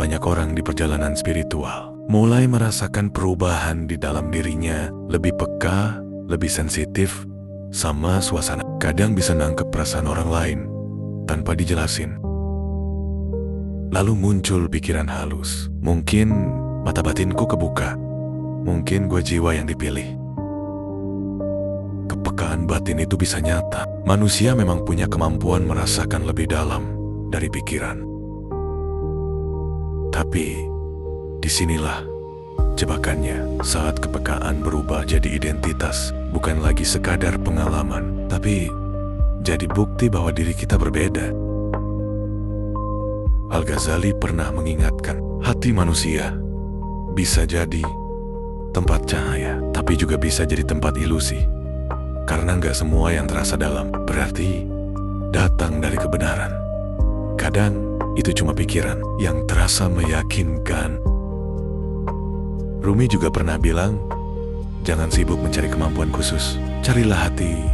banyak orang di perjalanan spiritual mulai merasakan perubahan di dalam dirinya, lebih peka, lebih sensitif sama suasana. Kadang bisa nangkep perasaan orang lain tanpa dijelasin. Lalu muncul pikiran halus. Mungkin mata batinku kebuka. Mungkin gue jiwa yang dipilih. Kepekaan batin itu bisa nyata. Manusia memang punya kemampuan merasakan lebih dalam dari pikiran. Tapi disinilah jebakannya. Saat kepekaan berubah jadi identitas, bukan lagi sekadar pengalaman, tapi jadi bukti bahwa diri kita berbeda. Al-Ghazali pernah mengingatkan, hati manusia bisa jadi tempat cahaya, tapi juga bisa jadi tempat ilusi. Karena nggak semua yang terasa dalam berarti datang dari kebenaran. Kadang itu cuma pikiran yang terasa meyakinkan. Rumi juga pernah bilang, jangan sibuk mencari kemampuan khusus. Carilah hati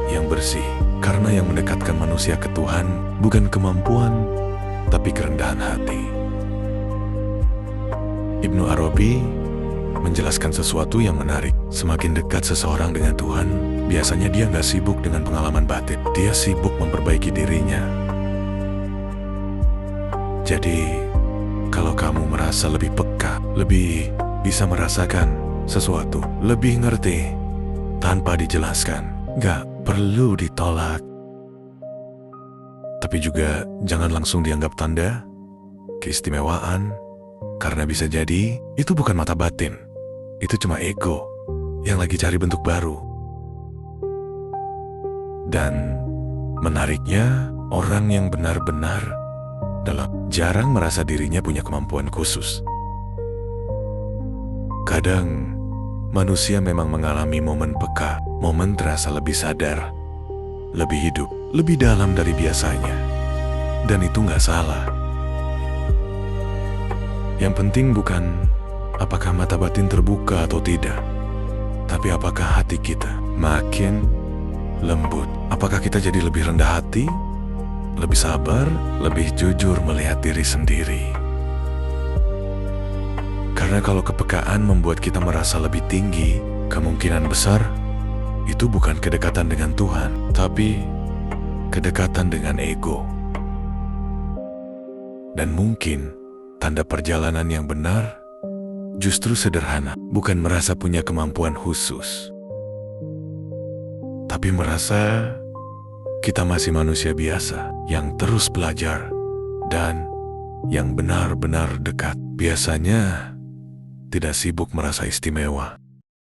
yang bersih. Karena yang mendekatkan manusia ke Tuhan bukan kemampuan, tapi kerendahan hati. Ibnu Arabi menjelaskan sesuatu yang menarik. Semakin dekat seseorang dengan Tuhan, biasanya dia nggak sibuk dengan pengalaman batin. Dia sibuk memperbaiki dirinya. Jadi, kalau kamu merasa lebih peka, lebih bisa merasakan sesuatu, lebih ngerti tanpa dijelaskan, nggak perlu ditolak. Tapi juga jangan langsung dianggap tanda keistimewaan, karena bisa jadi itu bukan mata batin. Itu cuma ego yang lagi cari bentuk baru. Dan menariknya, orang yang benar-benar jarang merasa dirinya punya kemampuan khusus. Kadang manusia memang mengalami momen peka, momen terasa lebih sadar, lebih hidup, lebih dalam dari biasanya. Dan itu nggak salah. Yang penting bukan apakah mata batin terbuka atau tidak, tapi apakah hati kita makin lembut. Apakah kita jadi lebih rendah hati, lebih sabar, lebih jujur melihat diri sendiri. Karena kalau kepekaan membuat kita merasa lebih tinggi, kemungkinan besar itu bukan kedekatan dengan Tuhan, tapi kedekatan dengan ego. Dan mungkin tanda perjalanan yang benar justru sederhana, bukan merasa punya kemampuan khusus, tapi merasa kita masih manusia biasa yang terus belajar dan yang benar-benar dekat. Biasanya tidak sibuk merasa istimewa.